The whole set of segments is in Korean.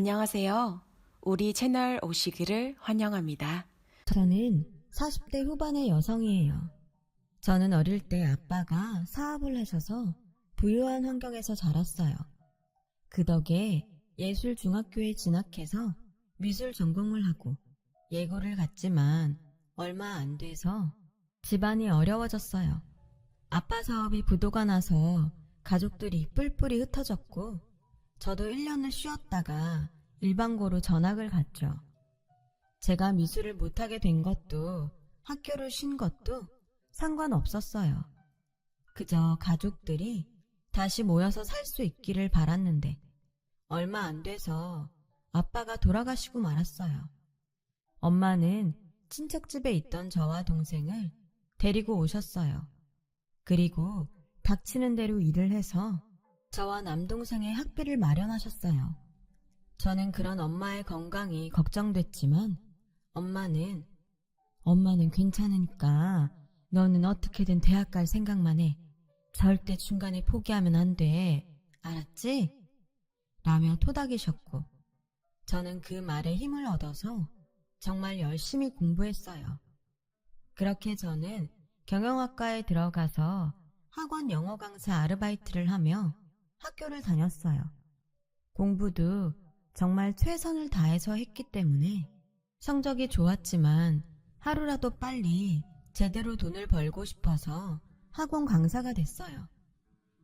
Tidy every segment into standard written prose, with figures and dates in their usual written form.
안녕하세요. 우리 채널 오시기를 환영합니다. 저는 40대 후반의 여성이에요. 저는 어릴 때 아빠가 사업을 하셔서 부유한 환경에서 자랐어요. 그 덕에 예술중학교에 진학해서 미술 전공을 하고 예고를 갔지만 얼마 안 돼서 집안이 어려워졌어요. 아빠 사업이 부도가 나서 가족들이 뿔뿔이 흩어졌고 저도 1년을 쉬었다가 일반고로 전학을 갔죠. 제가 미술을 못하게 된 것도 학교를 쉰 것도 상관없었어요. 그저 가족들이 다시 모여서 살 수 있기를 바랐는데 얼마 안 돼서 아빠가 돌아가시고 말았어요. 엄마는 친척집에 있던 저와 동생을 데리고 오셨어요. 그리고 닥치는 대로 일을 해서 저와 남동생의 학비를 마련하셨어요. 저는 그런 엄마의 건강이 걱정됐지만 엄마는 괜찮으니까 너는 어떻게든 대학 갈 생각만 해. 절대 중간에 포기하면 안 돼. 알았지? 라며 토닥이셨고 저는 그 말에 힘을 얻어서 정말 열심히 공부했어요. 그렇게 저는 경영학과에 들어가서 학원 영어 강사 아르바이트를 하며 학교를 다녔어요. 공부도 정말 최선을 다해서 했기 때문에 성적이 좋았지만 하루라도 빨리 제대로 돈을 벌고 싶어서 학원 강사가 됐어요.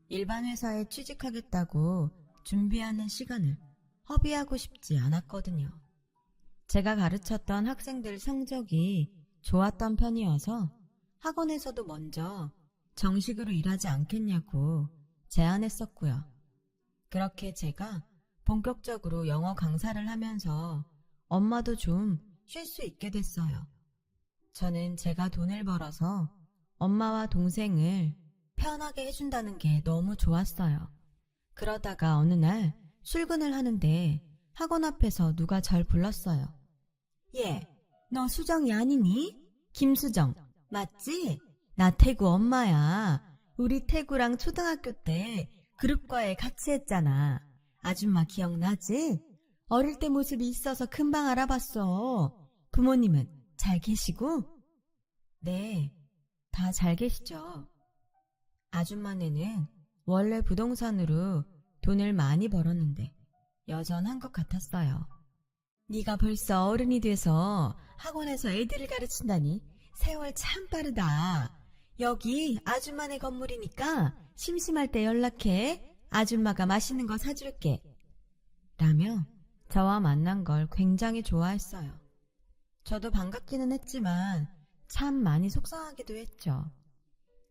일반 회사에 취직하겠다고 준비하는 시간을 허비하고 싶지 않았거든요. 제가 가르쳤던 학생들 성적이 좋았던 편이어서 학원에서도 먼저 정식으로 일하지 않겠냐고 제안했었고요. 그렇게 제가 본격적으로 영어 강사를 하면서 엄마도 좀 쉴 수 있게 됐어요. 저는 제가 돈을 벌어서 엄마와 동생을 편하게 해준다는 게 너무 좋았어요. 그러다가 어느 날 출근을 하는데 학원 앞에서 누가 절 불렀어요. 얘, 너 수정이 아니니? 김수정, 맞지? 나 태구 엄마야. 우리 태구랑 초등학교 때 그룹과에 같이 했잖아. 아줌마 기억나지? 어릴 때 모습이 있어서 금방 알아봤어. 부모님은 잘 계시고? 네, 다 잘 계시죠. 아줌마네는 원래 부동산으로 돈을 많이 벌었는데 여전한 것 같았어요. 네가 벌써 어른이 돼서 학원에서 애들을 가르친다니 세월 참 빠르다. 여기 아줌마네 건물이니까 심심할 때 연락해. 아줌마가 맛있는 거 사줄게. 라며 저와 만난 걸 굉장히 좋아했어요. 저도 반갑기는 했지만 참 많이 속상하기도 했죠.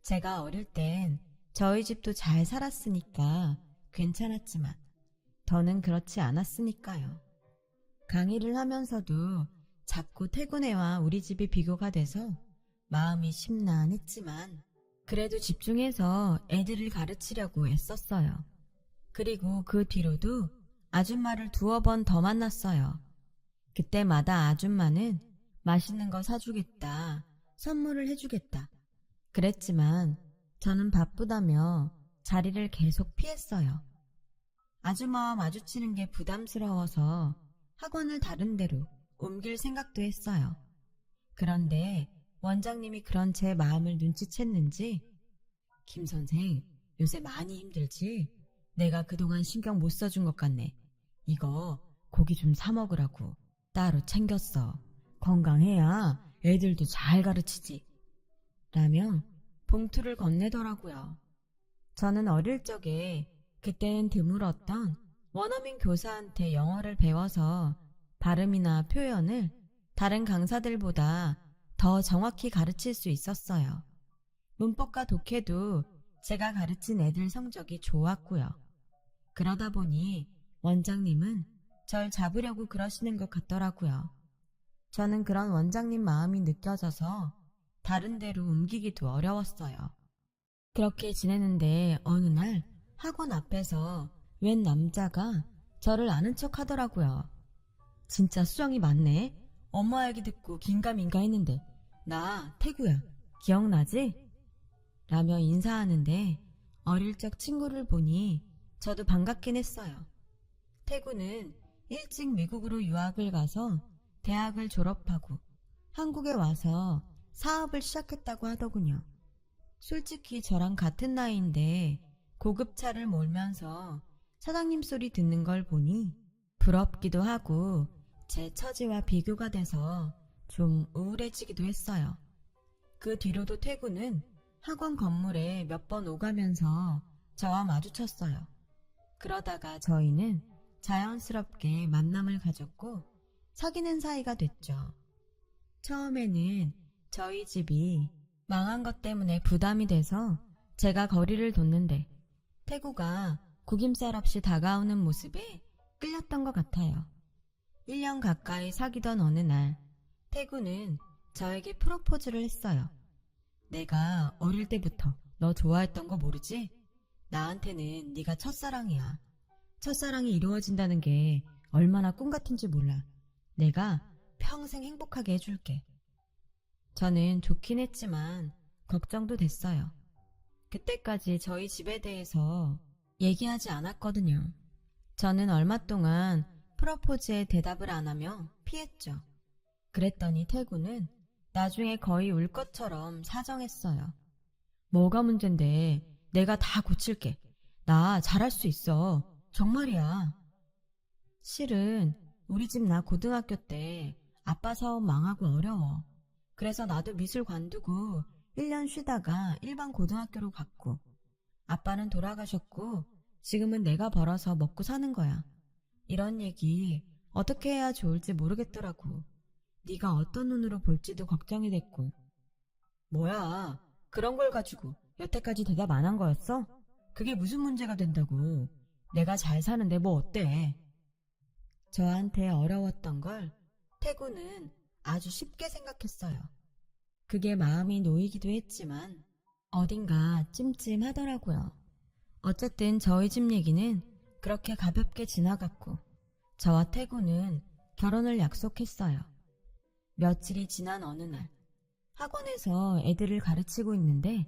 제가 어릴 땐 저희 집도 잘 살았으니까 괜찮았지만 더는 그렇지 않았으니까요. 강의를 하면서도 자꾸 태구네와 우리 집이 비교가 돼서 마음이 심란했지만 그래도 집중해서 애들을 가르치려고 애썼어요. 그리고 그 뒤로도 아줌마를 두어 번 더 만났어요. 그때마다 아줌마는 맛있는 거 사주겠다, 선물을 해주겠다 그랬지만 저는 바쁘다며 자리를 계속 피했어요. 아줌마와 마주치는 게 부담스러워서 학원을 다른 데로 옮길 생각도 했어요. 그런데 원장님이 그런 제 마음을 눈치챘는지 김 선생, 요새 많이 힘들지? 내가 그동안 신경 못 써준 것 같네. 이거 고기 좀 사 먹으라고 따로 챙겼어. 건강해야 애들도 잘 가르치지. 라며 봉투를 건네더라고요. 저는 어릴 적에 그때는 드물었던 원어민 교사한테 영어를 배워서 발음이나 표현을 다른 강사들보다 더 정확히 가르칠 수 있었어요. 문법과 독해도 제가 가르친 애들 성적이 좋았고요. 그러다 보니 원장님은 절 잡으려고 그러시는 것 같더라고요. 저는 그런 원장님 마음이 느껴져서 다른 데로 옮기기도 어려웠어요. 그렇게 지내는데 어느 날 학원 앞에서 웬 남자가 저를 아는 척 하더라고요. 진짜 수정이 맞네. 엄마 얘기 듣고 긴가민가 했는데 나 태구야. 기억나지? 라며 인사하는데 어릴 적 친구를 보니 저도 반갑긴 했어요. 태구는 일찍 미국으로 유학을 가서 대학을 졸업하고 한국에 와서 사업을 시작했다고 하더군요. 솔직히 저랑 같은 나이인데 고급차를 몰면서 사장님 소리 듣는 걸 보니 부럽기도 하고 제 처지와 비교가 돼서 좀 우울해지기도 했어요. 그 뒤로도 태구는 학원 건물에 몇 번 오가면서 저와 마주쳤어요. 그러다가 저희는 자연스럽게 만남을 가졌고 사귀는 사이가 됐죠. 처음에는 저희 집이 망한 것 때문에 부담이 돼서 제가 거리를 뒀는데 태구가 구김살 없이 다가오는 모습에 끌렸던 것 같아요. 1년 가까이 사귀던 어느 날 태구는 저에게 프로포즈를 했어요. 내가 어릴 때부터 너 좋아했던 거 모르지? 나한테는 네가 첫사랑이야. 첫사랑이 이루어진다는 게 얼마나 꿈 같은지 몰라. 내가 평생 행복하게 해줄게. 저는 좋긴 했지만 걱정도 됐어요. 그때까지 저희 집에 대해서 얘기하지 않았거든요. 저는 얼마 동안 프로포즈에 대답을 안 하며 피했죠. 그랬더니 태구는 나중에 거의 울 것처럼 사정했어요. 뭐가 문젠데 내가 다 고칠게. 나 잘할 수 있어. 정말이야. 실은 우리 집 나 고등학교 때 아빠 사업 망하고 어려워. 그래서 나도 미술 관두고 1년 쉬다가 일반 고등학교로 갔고 아빠는 돌아가셨고 지금은 내가 벌어서 먹고 사는 거야. 이런 얘기 어떻게 해야 좋을지 모르겠더라고. 네가 어떤 눈으로 볼지도 걱정이 됐고. 뭐야, 그런 걸 가지고 여태까지 대답 안 한 거였어? 그게 무슨 문제가 된다고. 내가 잘 사는데 뭐 어때? 저한테 어려웠던 걸 태구는 아주 쉽게 생각했어요. 그게 마음이 놓이기도 했지만 어딘가 찜찜하더라고요. 어쨌든 저희 집 얘기는 그렇게 가볍게 지나갔고 저와 태구는 결혼을 약속했어요. 며칠이 지난 어느 날 학원에서 애들을 가르치고 있는데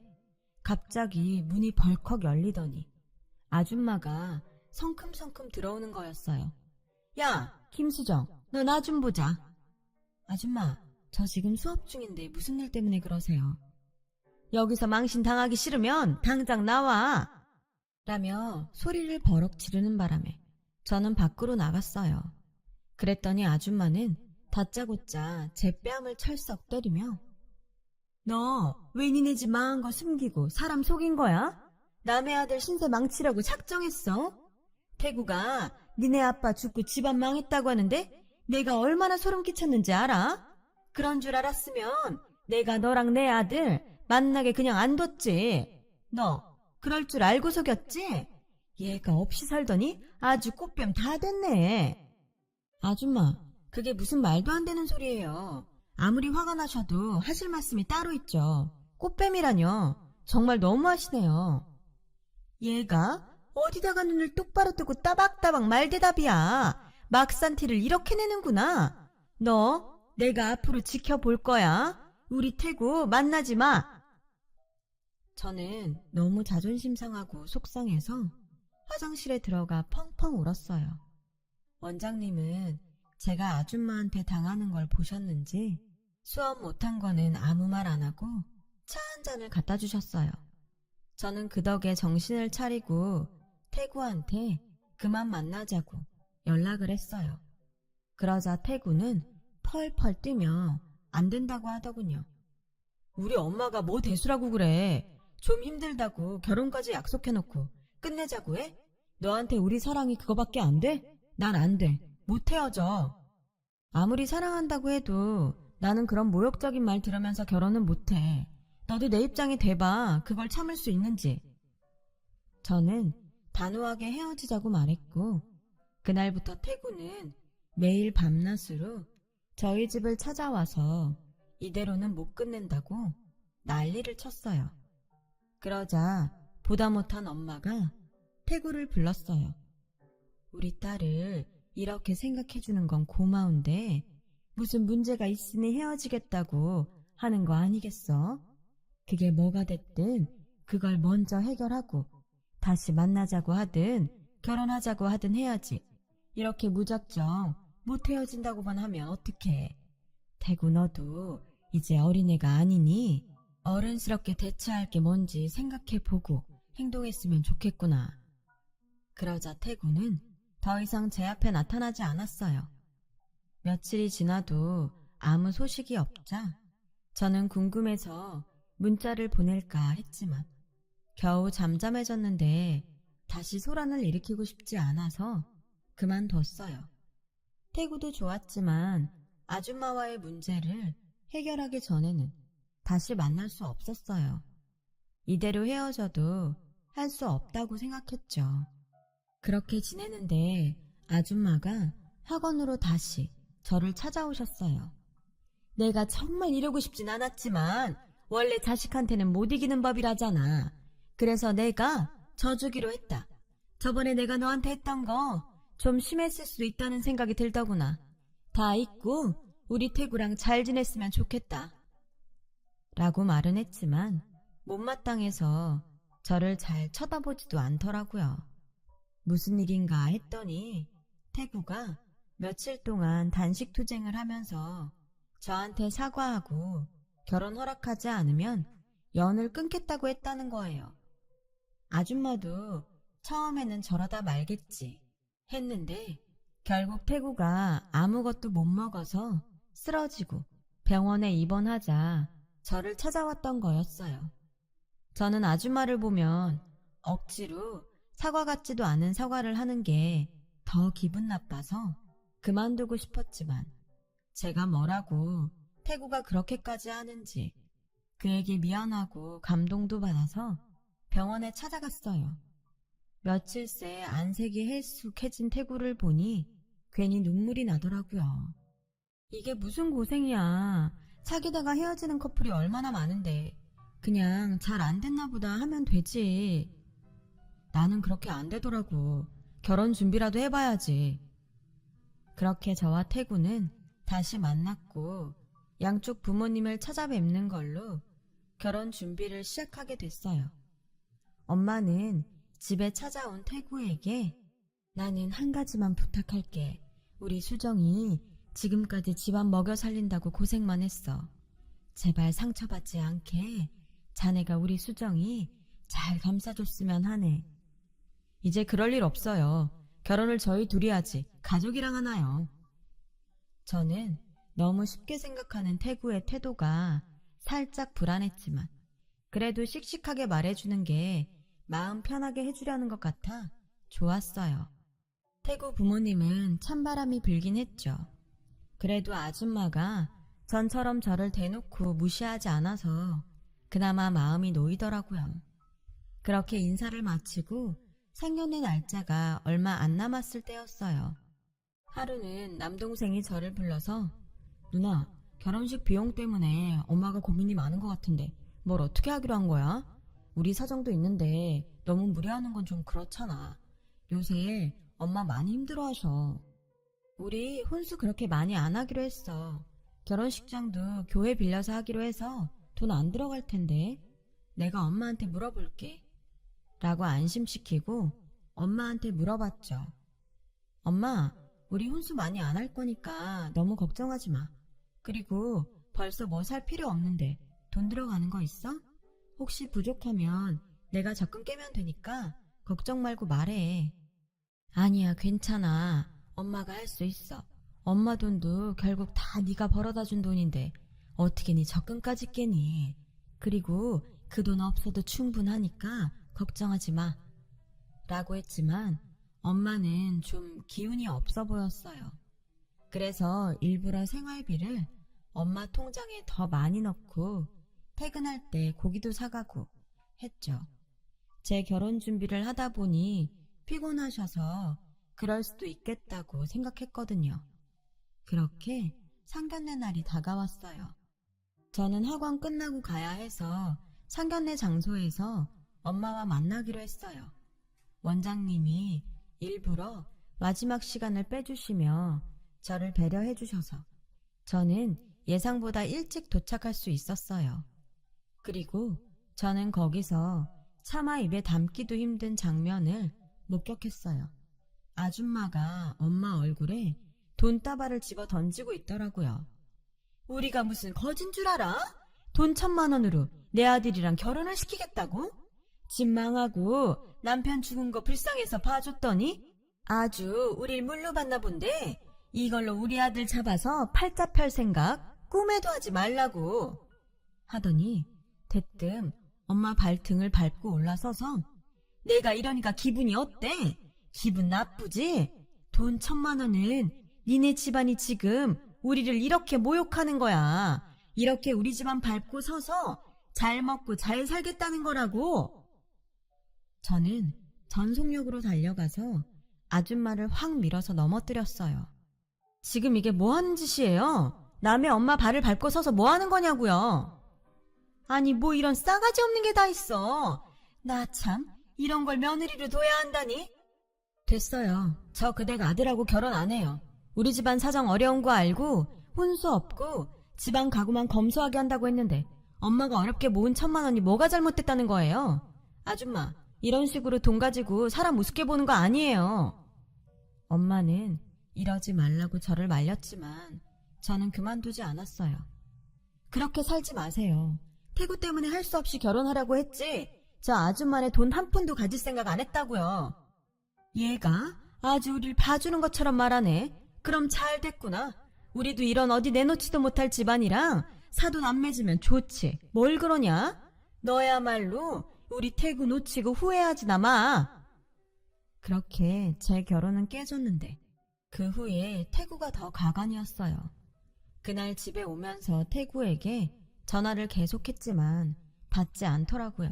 갑자기 문이 벌컥 열리더니 아줌마가 성큼성큼 들어오는 거였어요. 야, 김수정, 너 나 좀 보자. 아줌마, 저 지금 수업 중인데 무슨 일 때문에 그러세요? 여기서 망신 당하기 싫으면 당장 나와! 라며 소리를 버럭 지르는 바람에 저는 밖으로 나갔어요. 그랬더니 아줌마는 다짜고짜 제 뺨을 철썩 때리며 너 왜 니네 집 망한 거 숨기고 사람 속인 거야? 남의 아들 신세 망치려고 작정했어? 태구가 니네 아빠 죽고 집안 망했다고 하는데 내가 얼마나 소름 끼쳤는지 알아? 그런 줄 알았으면 내가 너랑 내 아들 만나게 그냥 안 뒀지. 너 그럴 줄 알고 속였지? 얘가 없이 살더니 아주 꽃뱀 다 됐네. 아줌마, 그게 무슨 말도 안 되는 소리예요. 아무리 화가 나셔도 하실 말씀이 따로 있죠. 꽃뱀이라뇨. 정말 너무하시네요. 얘가 어디다가 눈을 똑바로 뜨고 따박따박 말대답이야. 막산 티를 이렇게 내는구나. 너 내가 앞으로 지켜볼 거야. 우리 태구 만나지 마. 저는 너무 자존심 상하고 속상해서 화장실에 들어가 펑펑 울었어요. 원장님은 제가 아줌마한테 당하는 걸 보셨는지 수업 못한 거는 아무 말 안 하고 차 한 잔을 갖다 주셨어요. 저는 그 덕에 정신을 차리고 태구한테 그만 만나자고 연락을 했어요. 그러자 태구는 펄펄 뛰며 안 된다고 하더군요. 우리 엄마가 뭐 대수라고 그래. 좀 힘들다고 결혼까지 약속해놓고 끝내자고 해? 너한테 우리 사랑이 그거밖에 안 돼? 난 안 돼. 못 헤어져. 아무리 사랑한다고 해도 나는 그런 모욕적인 말 들으면서 결혼은 못해. 너도 내 입장이 돼봐. 그걸 참을 수 있는지. 저는 단호하게 헤어지자고 말했고 그날부터 태구는 매일 밤낮으로 저희 집을 찾아와서 이대로는 못 끝낸다고 난리를 쳤어요. 그러자 보다 못한 엄마가 태구를 불렀어요. 우리 딸을 이렇게 생각해주는 건 고마운데 무슨 문제가 있으니 헤어지겠다고 하는 거 아니겠어? 그게 뭐가 됐든 그걸 먼저 해결하고 다시 만나자고 하든 결혼하자고 하든 해야지. 이렇게 무작정 못 헤어진다고만 하면 어떡해. 태구 너도 이제 어린애가 아니니 어른스럽게 대처할 게 뭔지 생각해보고 행동했으면 좋겠구나. 그러자 태구는 더 이상 제 앞에 나타나지 않았어요. 며칠이 지나도 아무 소식이 없자 저는 궁금해서 문자를 보낼까 했지만 겨우 잠잠해졌는데 다시 소란을 일으키고 싶지 않아서 그만뒀어요. 태구도 좋았지만 아줌마와의 문제를 해결하기 전에는 다시 만날 수 없었어요. 이대로 헤어져도 할 수 없다고 생각했죠. 그렇게 지내는데 아줌마가 학원으로 다시 저를 찾아오셨어요. 내가 정말 이러고 싶진 않았지만 원래 자식한테는 못 이기는 법이라잖아. 그래서 내가 져주기로 했다. 저번에 내가 너한테 했던 거 좀 심했을 수도 있다는 생각이 들더구나. 다 잊고 우리 태구랑 잘 지냈으면 좋겠다. 라고 말은 했지만 못마땅해서 저를 잘 쳐다보지도 않더라고요. 무슨 일인가 했더니 태구가 며칠 동안 단식투쟁을 하면서 저한테 사과하고 결혼 허락하지 않으면 연을 끊겠다고 했다는 거예요. 아줌마도 처음에는 저러다 말겠지 했는데 결국 태구가 아무것도 못 먹어서 쓰러지고 병원에 입원하자 저를 찾아왔던 거였어요. 저는 아줌마를 보면 억지로 사과 같지도 않은 사과를 하는 게 더 기분 나빠서 그만두고 싶었지만 제가 뭐라고 태구가 그렇게까지 하는지 그에게 미안하고 감동도 받아서 병원에 찾아갔어요. 며칠 새 안색이 헬쑥해진 태구를 보니 괜히 눈물이 나더라고요. 이게 무슨 고생이야. 사귀다가 헤어지는 커플이 얼마나 많은데 그냥 잘 안 됐나 보다 하면 되지. 나는 그렇게 안 되더라고. 결혼 준비라도 해봐야지. 그렇게 저와 태구는 다시 만났고 양쪽 부모님을 찾아뵙는 걸로 결혼 준비를 시작하게 됐어요. 엄마는 집에 찾아온 태구에게 나는 한 가지만 부탁할게. 우리 수정이 지금까지 집안 먹여 살린다고 고생만 했어. 제발 상처받지 않게 자네가 우리 수정이 잘 감싸줬으면 하네. 이제 그럴 일 없어요. 결혼을 저희 둘이 하지 가족이랑 하나요. 저는 너무 쉽게 생각하는 태구의 태도가 살짝 불안했지만 그래도 씩씩하게 말해주는 게 마음 편하게 해주려는 것 같아 좋았어요. 태구 부모님은 찬바람이 불긴 했죠. 그래도 아줌마가 전처럼 저를 대놓고 무시하지 않아서 그나마 마음이 놓이더라고요. 그렇게 인사를 마치고 상견례 날짜가 얼마 안 남았을 때였어요. 하루는 남동생이 저를 불러서 누나, 결혼식 비용 때문에 엄마가 고민이 많은 것 같은데 뭘 어떻게 하기로 한 거야? 우리 사정도 있는데 너무 무리하는 건 좀 그렇잖아. 요새 엄마 많이 힘들어하셔. 우리 혼수 그렇게 많이 안 하기로 했어. 결혼식장도 교회 빌려서 하기로 해서 돈 안 들어갈 텐데 내가 엄마한테 물어볼게. 라고 안심시키고 엄마한테 물어봤죠. 엄마, 우리 혼수 많이 안 할 거니까 너무 걱정하지 마. 그리고 벌써 뭐 살 필요 없는데 돈 들어가는 거 있어? 혹시 부족하면 내가 적금 깨면 되니까 걱정 말고 말해. 아니야, 괜찮아. 엄마가 할 수 있어. 엄마 돈도 결국 다 네가 벌어다 준 돈인데 어떻게 네 적금까지 깨니. 그리고 그 돈 없어도 충분하니까 걱정하지 마. 라고 했지만 엄마는 좀 기운이 없어 보였어요. 그래서 일부러 생활비를 엄마 통장에 더 많이 넣고 퇴근할 때 고기도 사가고 했죠. 제 결혼 준비를 하다 보니 피곤하셔서 그럴 수도 있겠다고 생각했거든요. 그렇게 상견례 날이 다가왔어요. 저는 학원 끝나고 가야 해서 상견례 장소에서 엄마와 만나기로 했어요. 원장님이 일부러 마지막 시간을 빼주시며 저를 배려해 주셔서 저는 예상보다 일찍 도착할 수 있었어요. 그리고 저는 거기서 차마 입에 담기도 힘든 장면을 목격했어요. 아줌마가 엄마 얼굴에 돈다발을 집어 던지고 있더라고요. 우리가 무슨 거진 줄 알아? 돈 1,000만 원으로 내 아들이랑 결혼을 시키겠다고? 집 망하고 남편 죽은 거 불쌍해서 봐줬더니 아주 우릴 물로 봤나 본데 이걸로 우리 아들 잡아서 팔자 펼 생각 꿈에도 하지 말라고 하더니 대뜸 엄마 발등을 밟고 올라서서 내가 이러니까 기분이 어때? 기분 나쁘지? 돈 1,000만 원은 니네 집안이 지금 우리를 이렇게 모욕하는 거야. 이렇게 우리 집안 밟고 서서 잘 먹고 잘 살겠다는 거라고. 저는 전속력으로 달려가서 아줌마를 확 밀어서 넘어뜨렸어요. 지금 이게 뭐 하는 짓이에요? 남의 엄마 발을 밟고 서서 뭐 하는 거냐고요? 아니 뭐 이런 싸가지 없는 게 다 있어. 나 참 이런 걸 며느리로 둬야 한다니. 됐어요. 저 그댁 아들하고 결혼 안 해요. 우리 집안 사정 어려운 거 알고 혼수 없고 집안 가구만 검소하게 한다고 했는데 엄마가 어렵게 모은 1,000만 원이 뭐가 잘못됐다는 거예요? 아줌마, 이런 식으로 돈 가지고 사람 우습게 보는 거 아니에요. 엄마는 이러지 말라고 저를 말렸지만 저는 그만두지 않았어요. 그렇게 살지 마세요. 태구 때문에 할 수 없이 결혼하라고 했지 저 아줌마네 돈 한 푼도 가질 생각 안 했다고요. 얘가 아주 우릴 봐주는 것처럼 말하네. 그럼 잘 됐구나. 우리도 이런 어디 내놓지도 못할 집안이랑 사돈 안 맺으면 좋지. 뭘 그러냐? 너야말로 우리 태구 놓치고 후회하지나 마. 그렇게 제 결혼은 깨졌는데 그 후에 태구가 더 가관이었어요. 그날 집에 오면서 태구에게 전화를 계속했지만 받지 않더라고요.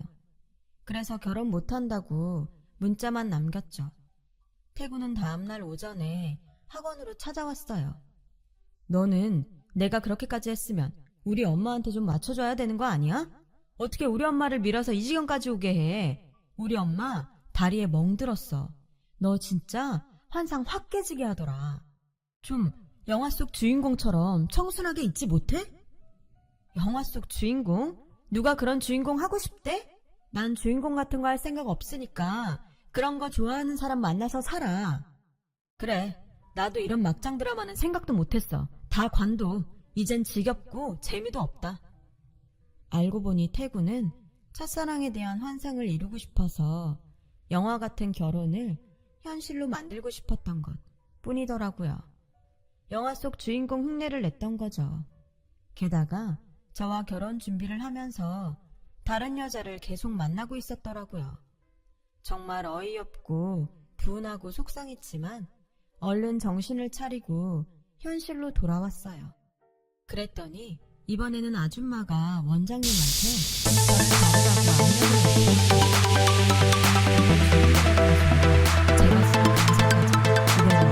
그래서 결혼 못한다고 문자만 남겼죠. 태구는 다음날 오전에 학원으로 찾아왔어요. 너는 내가 그렇게까지 했으면 우리 엄마한테 좀 맞춰줘야 되는 거 아니야? 어떻게 우리 엄마를 밀어서 이 지경까지 오게 해? 우리 엄마 다리에 멍들었어. 너 진짜 환상 확 깨지게 하더라. 좀 영화 속 주인공처럼 청순하게 있지 못해? 영화 속 주인공? 누가 그런 주인공 하고 싶대? 난 주인공 같은 거 할 생각 없으니까 그런 거 좋아하는 사람 만나서 살아. 그래, 나도 이런 막장 드라마는 생각도 못했어. 다 관도. 이젠 지겹고 재미도 없다. 알고 보니 태구는 첫사랑에 대한 환상을 이루고 싶어서 영화 같은 결혼을 현실로 만들고 싶었던 것 뿐이더라고요. 영화 속 주인공 흉내를 냈던 거죠. 게다가 저와 결혼 준비를 하면서 다른 여자를 계속 만나고 있었더라고요. 정말 어이없고 분하고 속상했지만 얼른 정신을 차리고 현실로 돌아왔어요. 그랬더니 이번에는 아줌마가 원장님한테 저를 다루라고 안녕을 제가 쓰는 강사까지 그대로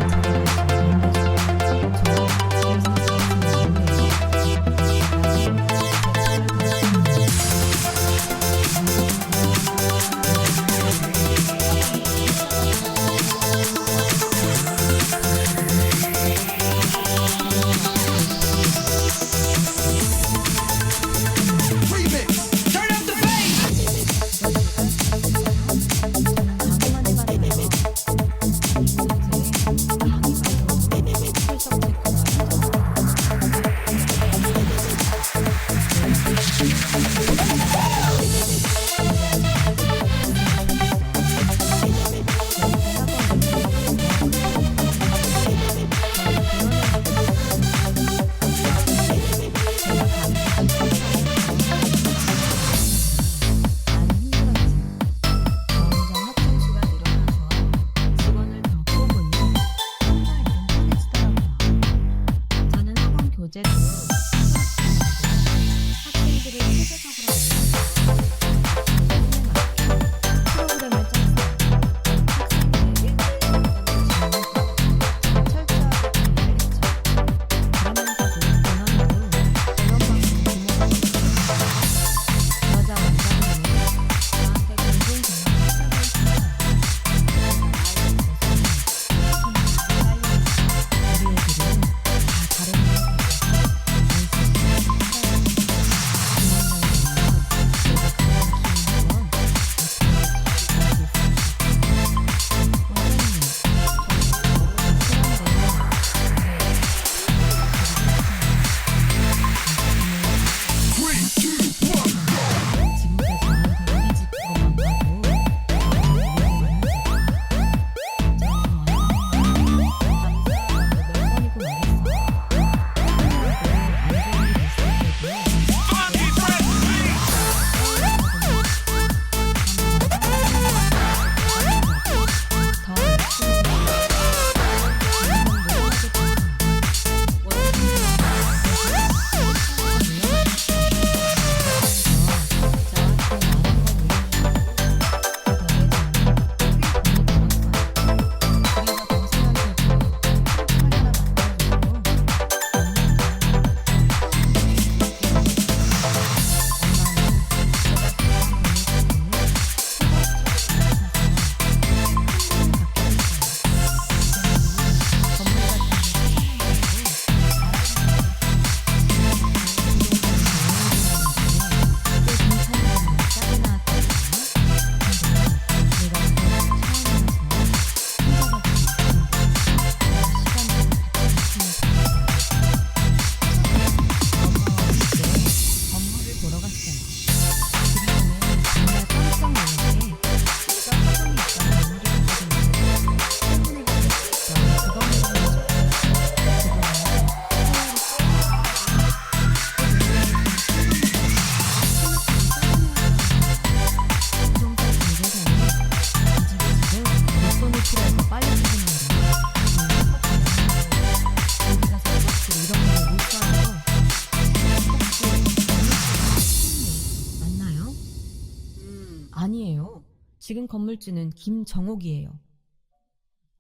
지금 건물주는 김정옥이에요.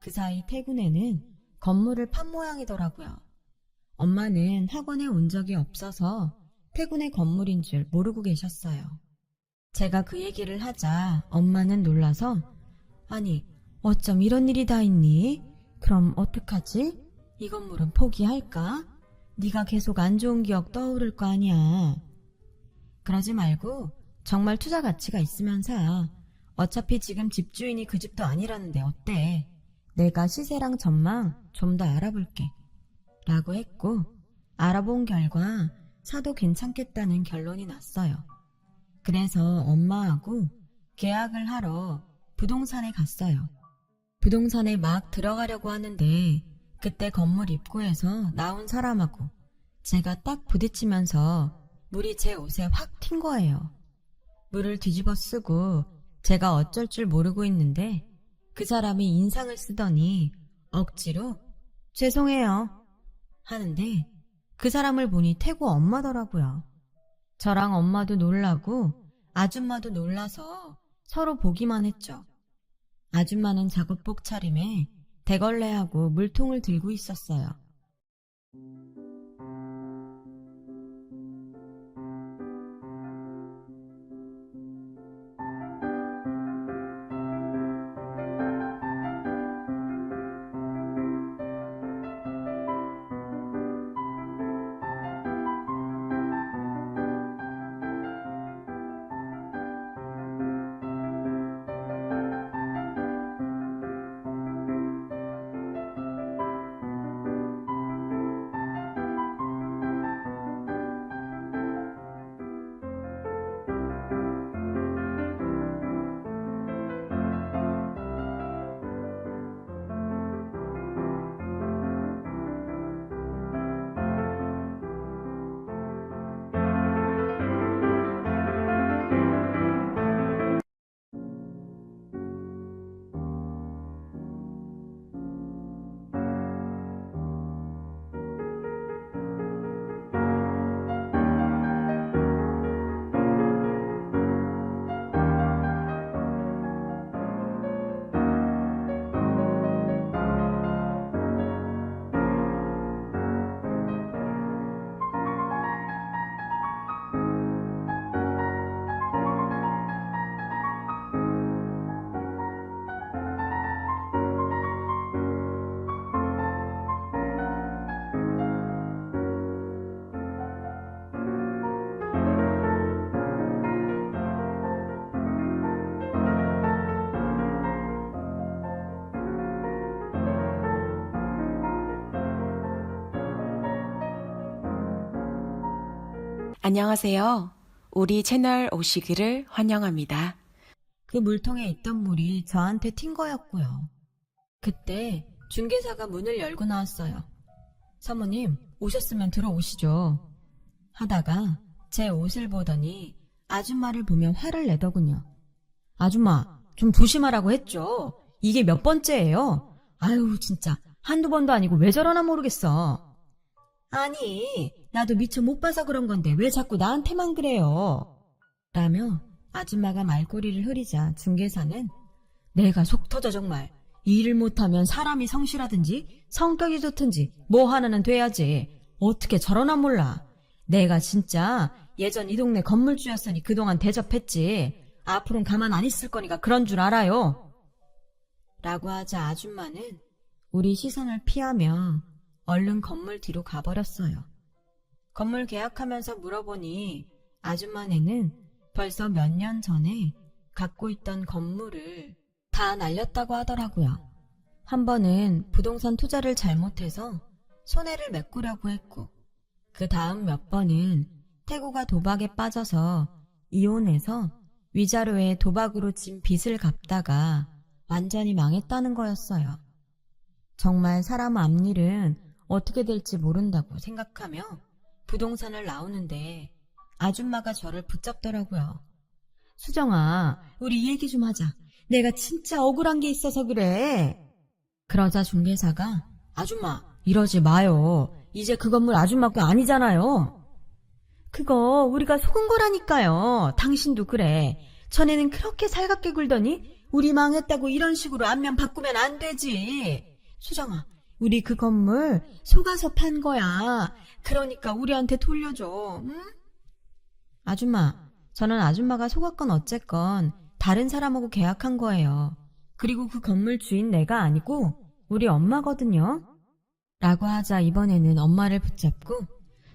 그 사이 퇴근에는 건물을 판 모양이더라고요. 엄마는 학원에 온 적이 없어서 퇴근의 건물인 줄 모르고 계셨어요. 제가 그 얘기를 하자 엄마는 놀라서 아니 어쩜 이런 일이 다 있니? 그럼 어떡하지? 이 건물은 포기할까? 네가 계속 안 좋은 기억 떠오를 거 아니야. 그러지 말고 정말 투자 가치가 있으면 사. 어차피 지금 집주인이 그 집도 아니라는데 어때? 내가 시세랑 전망 좀 더 알아볼게. 라고 했고 알아본 결과 사도 괜찮겠다는 결론이 났어요. 그래서 엄마하고 계약을 하러 부동산에 갔어요. 부동산에 막 들어가려고 하는데 그때 건물 입구에서 나온 사람하고 제가 딱 부딪히면서 물이 제 옷에 확 튄 거예요. 물을 뒤집어 쓰고 제가 어쩔 줄 모르고 있는데 그 사람이 인상을 쓰더니 억지로 죄송해요 하는데 그 사람을 보니 태구 엄마더라고요. 저랑 엄마도 놀라고 아줌마도 놀라서 서로 보기만 했죠. 아줌마는 작업복 차림에 대걸레하고 물통을 들고 있었어요. 안녕하세요. 우리 채널 오시기를 환영합니다. 그 물통에 있던 물이 저한테 튄 거였고요. 그때 중개사가 문을 열고 나왔어요. 사모님, 오셨으면 들어오시죠. 하다가 제 옷을 보더니 아줌마를 보며 화를 내더군요. 아줌마, 좀 조심하라고 했죠. 이게 몇 번째예요? 아유, 진짜 한두 번도 아니고 왜 저러나 모르겠어. 아니, 나도 미처 못 봐서 그런 건데 왜 자꾸 나한테만 그래요? 라며 아줌마가 말꼬리를 흐리자 중개사는 내가 속 터져 정말. 일을 못하면 사람이 성실하든지 성격이 좋든지 뭐 하나는 돼야지. 어떻게 저러나 몰라. 내가 진짜 예전 이 동네 건물주였으니 그동안 대접했지. 앞으로는 가만 안 있을 거니까 그런 줄 알아요. 라고 하자 아줌마는 우리 시선을 피하며 얼른 건물 뒤로 가버렸어요. 건물 계약하면서 물어보니 아줌마네는 벌써 몇 년 전에 갖고 있던 건물을 다 날렸다고 하더라고요. 한 번은 부동산 투자를 잘못해서 손해를 메꾸려고 했고 그 다음 몇 번은 태구가 도박에 빠져서 이혼해서 위자료에 도박으로 진 빚을 갚다가 완전히 망했다는 거였어요. 정말 사람 앞일은 어떻게 될지 모른다고 생각하며 부동산을 나오는데 아줌마가 저를 붙잡더라고요. 수정아, 우리 이 얘기 좀 하자. 내가 진짜 억울한 게 있어서 그래. 그러자 중개사가 아줌마, 이러지 마요. 이제 그 건물 아줌마 거 아니잖아요. 그거 우리가 속은 거라니까요. 당신도 그래. 전에는 그렇게 살갑게 굴더니 우리 망했다고 이런 식으로 안면 바꾸면 안 되지. 수정아, 우리 그 건물 속아서 판 거야. 그러니까 우리한테 돌려줘. 응? 아줌마, 저는 아줌마가 속았건 어쨌건 다른 사람하고 계약한 거예요. 그리고 그 건물 주인 내가 아니고 우리 엄마거든요. 라고 하자 이번에는 엄마를 붙잡고,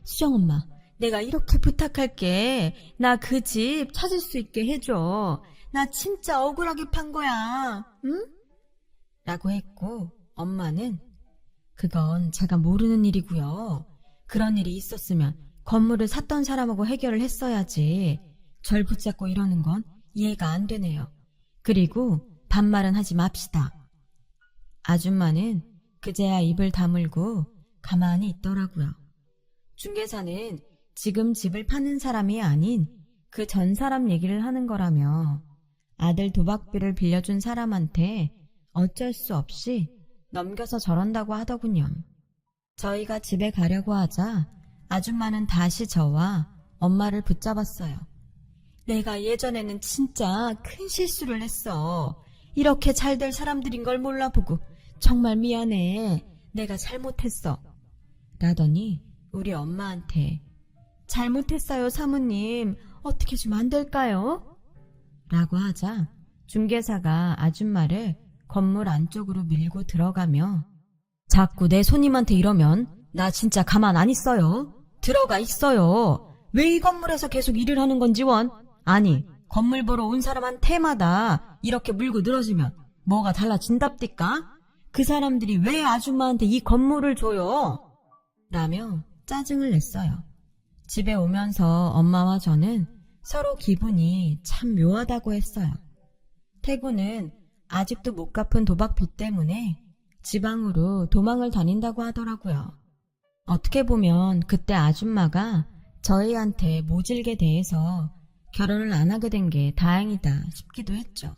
수정 엄마, 내가 이렇게 부탁할게. 나 그 집 찾을 수 있게 해줘. 나 진짜 억울하게 판 거야. 응? 라고 했고, 엄마는 그건 제가 모르는 일이고요. 그런 일이 있었으면 건물을 샀던 사람하고 해결을 했어야지. 절 붙잡고 이러는 건 이해가 안 되네요. 그리고 반말은 하지 맙시다. 아줌마는 그제야 입을 다물고 가만히 있더라고요. 중개사는 지금 집을 파는 사람이 아닌 그 전 사람 얘기를 하는 거라며 아들 도박비를 빌려준 사람한테 어쩔 수 없이 넘겨서 저런다고 하더군요. 저희가 집에 가려고 하자 아줌마는 다시 저와 엄마를 붙잡았어요. 내가 예전에는 진짜 큰 실수를 했어. 이렇게 잘 될 사람들인 걸 몰라보고 정말 미안해. 내가 잘못했어. 라더니 우리 엄마한테 잘못했어요, 사모님. 어떻게 좀 안 될까요? 라고 하자 중개사가 아줌마를 건물 안쪽으로 밀고 들어가며 자꾸 내 손님한테 이러면 나 진짜 가만 안 있어요. 들어가 있어요. 왜 이 건물에서 계속 일을 하는 건지 원. 아니, 건물 보러 온 사람한테마다 이렇게 물고 늘어지면 뭐가 달라진답디까? 그 사람들이 왜 아줌마한테 이 건물을 줘요? 라며 짜증을 냈어요. 집에 오면서 엄마와 저는 서로 기분이 참 묘하다고 했어요. 태구는 아직도 못 갚은 도박비 때문에 지방으로 도망을 다닌다고 하더라고요. 어떻게 보면 그때 아줌마가 저희한테 모질게 대해서 결혼을 안 하게 된 게 다행이다 싶기도 했죠.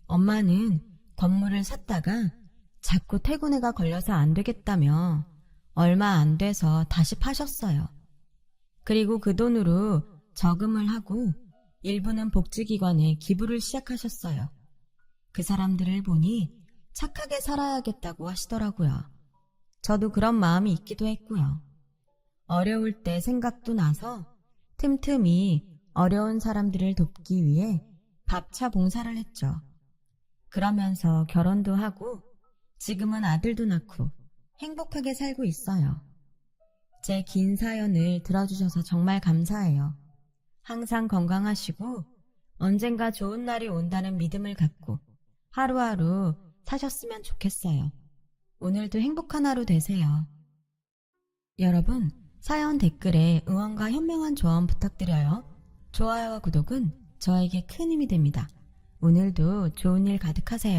엄마는 건물을 샀다가 자꾸 태군애가 걸려서 안 되겠다며 얼마 안 돼서 다시 파셨어요. 그리고 그 돈으로 저금을 하고 일부는 복지기관에 기부를 시작하셨어요. 그 사람들을 보니 착하게 살아야겠다고 하시더라고요. 저도 그런 마음이 있기도 했고요. 어려울 때 생각도 나서 틈틈이 어려운 사람들을 돕기 위해 밥차 봉사를 했죠. 그러면서 결혼도 하고 지금은 아들도 낳고 행복하게 살고 있어요. 제 긴 사연을 들어주셔서 정말 감사해요. 항상 건강하시고 언젠가 좋은 날이 온다는 믿음을 갖고 하루하루 사셨으면 좋겠어요. 오늘도 행복한 하루 되세요. 여러분, 사연 댓글에 응원과 현명한 조언 부탁드려요. 좋아요와 구독은 저에게 큰 힘이 됩니다. 오늘도 좋은 일 가득하세요.